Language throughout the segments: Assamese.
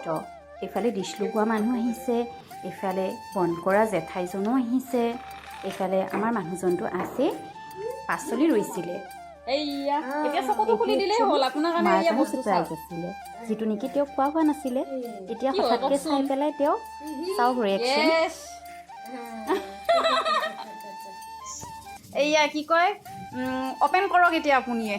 কষ্ট। এইফালে ডিছ লগোৱা মানুহ আহিছে, এইফালে বন কৰা জেঠাইজনো আহিছে, এইফালে আমাৰ মানুহজনটো আছে পাচলি ৰৈছিলে। এইয়া এতিয়া চকুটো খুলি দিলেই হ'ল, আপোনাৰ কাৰণে এয়া বস্তু চাওক আছিলে যিটো নেকি তেওঁক কোৱা হোৱা নাছিলে। এতিয়া হঠাৎকৈ চাই পেলাই তেওঁ চাওক ৰিয়েকশ্যন। এইয়া কি কয় অপেন কৰক এতিয়া আপুনিয়ে।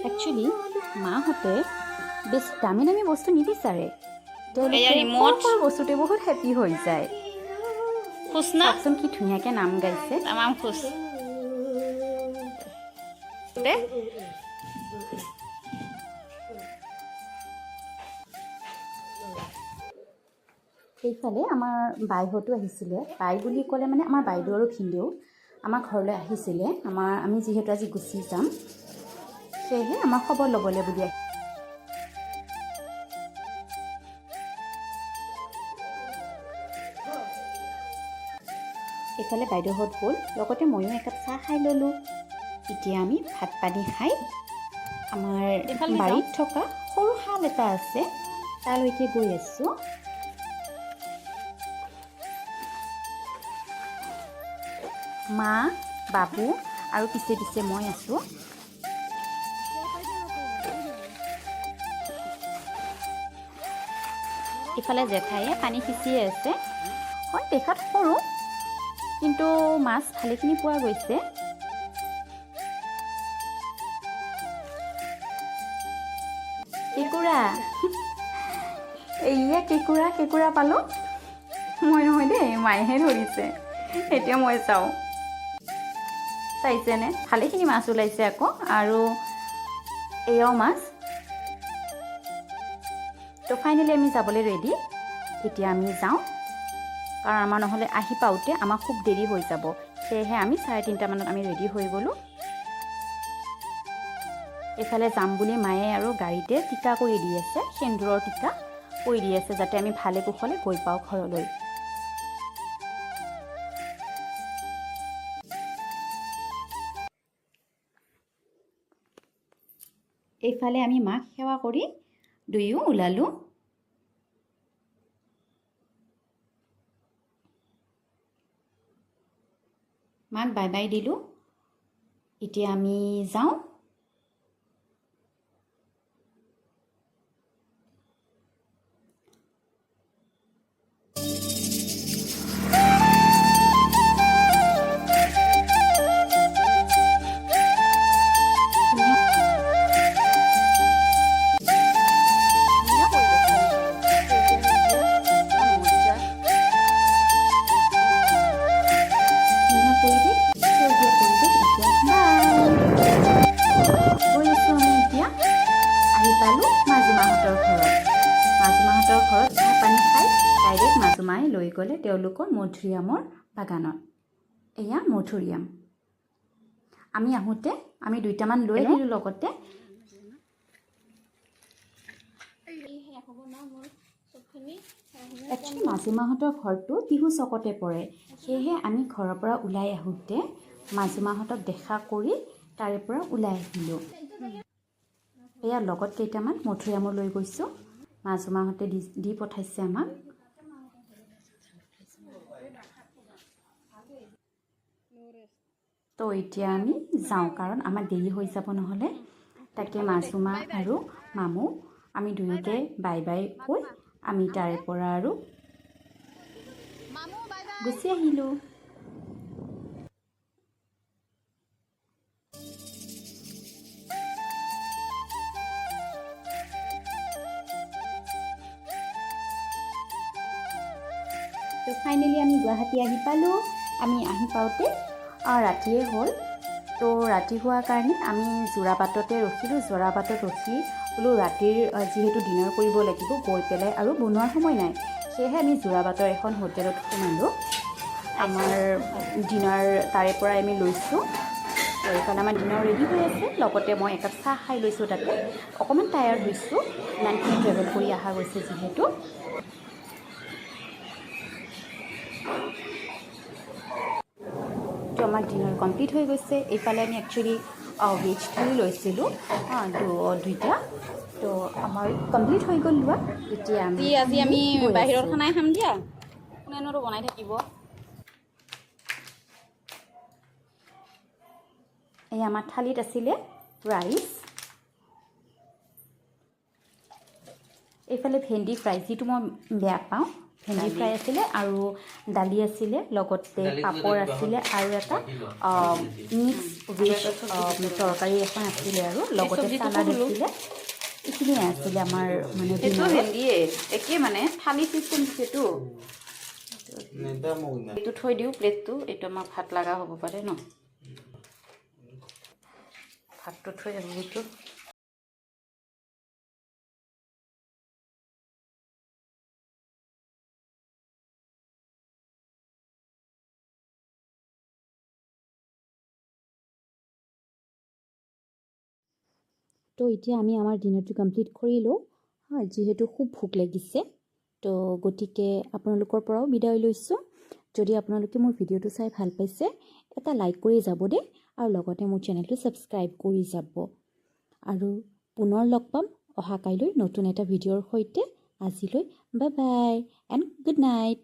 একচুৱেলি মাহঁতে বেছি দামী দামী বস্তু নিবিচাৰে, তেওঁলোকে এয়া সৰু ৰিমট সৰু বস্তুতে বহুত হেপী হৈ যায়। খুচ না চাওকচোন কি ধুনীয়াকৈ নাম গাইছে। তামাম খুচ দে সেইফালে আমাৰ বাইহঁতো আহিছিলে। বাই বুলি ক'লে মানে আমাৰ বাইদেউ আৰু ভিনদেউ আমাৰ ঘৰলৈ আহিছিলে। আমি যিহেতু আজি গুচি যাম, সেয়েহে আমাৰ খবৰ ল'বলৈ বুলি আহিছে। এইফালে বাইদেউহঁত গ'ল, লগতে ময়ো একাপ চাহ খাই ল'লোঁ। এতিয়া আমি ভাত পানী খাই আমাৰ বাৰীত থকা সৰু শাল এটা আছে তালৈকে গৈ আছোঁ। মা, বাবু আৰু পিছে পিছে মই আছোঁ। ইফালে জেঠাইয়ে পানী সিঁচিয়ে আছে। হয়, দেখাত সৰু, কিন্তু মাছ ভালেখিনি পোৱা গৈছে। কেঁকুৰা, এইয়া কেঁকুৰা পালোঁ। মই নহয় দেই, মায়েহে ধৰিছে। এতিয়া মই চাওঁ, চাইছেনে ভালেখিনি মাছ ওলাইছে আকৌ, আৰু এয়াও মাছ। তো ফাইনেলি আমি যাবলৈ ৰেডি। এতিয়া আমি যাওঁ, কাৰণ আমাৰ নহ'লে আহি পাওঁতে আমাৰ খুব দেৰি হৈ যাব। সেয়েহে আমি 3:30 মানত আমি ৰেডি হৈ গ'লোঁ। এইফালে যাম বুলি মায়ে আৰু গাড়ীতে টিকা কৰি দি আছে, সেন্দুৰৰ টিকা কৰি দি আছে, যাতে আমি ভালে কুশলে গৈ পাওঁ ঘৰলৈ। এইফালে আমি মাক সেৱা কৰি দুয়ো ওলালোঁ। মাক বাই বাই দিলোঁ। এতিয়া আমি যাওঁ। মাজুমাই লৈ গ'লে তেওঁলোকৰ মধুৰিআমৰ বাগানত। এয়া মধুৰিআম। আমি আহোঁতে আমি 2টামান লৈ আহিলোঁ লগতে। একচুৱেলি মাজুমাহঁতৰ ঘৰটো টিহু চকতে পৰে, সেয়েহে আমি ঘৰৰ পৰা ওলাই আহোঁতে মাজুমাহঁতক দেখা কৰি তাৰে পৰা ওলাই আহিলোঁ। এয়া লগত কেইটামান মধুৰিআমো লৈ গৈছোঁ, মাজুমাহঁতে দি পঠাইছে আমাক। তো এতিয়া আমি যাওঁ, কাৰণ আমাৰ দেৰি হৈ যাব নহ'লে। তাকে মাজুমা আৰু মামু আমি দুয়োকে বাই বাই কৈ আমি তাৰে পৰা আৰু গুচি আহিলোঁ। তো ফাইনেলি আমি গুৱাহাটী আহি পালোঁ। আমি আহি পাওঁতে ৰাতিয়ে হ'ল। তো ৰাতি হোৱাৰ কাৰণে আমি যোৰাবাটতে ৰখিলোঁ। যোৰাবাটত ৰখি বোলো ৰাতিৰ যিহেতু ডিনাৰ কৰিব লাগিব, গৈ পেলাই আৰু বনোৱাৰ সময় নাই, সেয়েহে আমি যোৰাবাটৰ এখন হোটেলত সোমালোঁ। আমাৰ ডিনাৰ তাৰে পৰাই আমি লৈছোঁ। তো এইফালে আমাৰ ডিনাৰ ৰেডি হৈ আছে, লগতে মই একাপ চাহ খাই লৈছোঁ। তাতে অকণমান টায়াৰ্ড হৈছোঁ, ইমানখিনি ট্ৰেভেল কৰি অহা গৈছে যিহেতু। তো আমাৰ ডিনাৰ কমপ্লিট হৈ গৈছে। এইফালে আমি একচুৱেলি ভেজ থালি লৈছিলোঁ দুইটা। তো আমাৰ কমপ্লিট হৈ গ'ল লোৱা। এতিয়া আজি আমি গৈ বাহিৰৰ আছোঁ। খানাই খাম দিয়া, কোনেনো আৰু বনাই থাকিব। এই আমাৰ থালিত আছিলে ৰাইচ, এইফালে ভেন্দি ফ্ৰাই, যিটো মই বেয়া পাওঁ, ভেন্দি ফ্ৰাই আছিলে, আৰু দালি আছিলে, লগতে পাপৰ আছিলে, আৰু এটা মিক্স ভেজ তৰকাৰী এখন আছিলে, আৰু লগতে চালাড আছিলে। এইখিনিয়ে আছিলে আমাৰ মানে এইটো ডিনাৰত। ভেন্দিয়ে একে মানে থালি চিষ্টেম দিছেতো। এইটো থৈ দিওঁ প্লেটটো, এইটো আমাৰ ভাত লগা হ'ব পাৰে ন, ভাতটো থৈ যাব এইটো। তো এতিয়া আমি আমাৰ ডিনাৰটো কমপ্লিট কৰিলোঁ, হয়, যিহেতু খুব ভোক লাগিছে। তো গতিকে আপোনালোকৰ পৰাও বিদায় লৈছোঁ। যদি আপোনালোকে মোৰ ভিডিঅ'টো চাই ভাল পাইছে, এটা লাইক কৰি যাব দেই, আৰু লগতে মোৰ চেনেলটো ছাবস্ক্ৰাইব কৰি যাব। আৰু পুনৰ লগ পাম অহা কাইলৈ নতুন এটা ভিডিঅ'ৰ সৈতে। আজিলৈ bye bye and good night.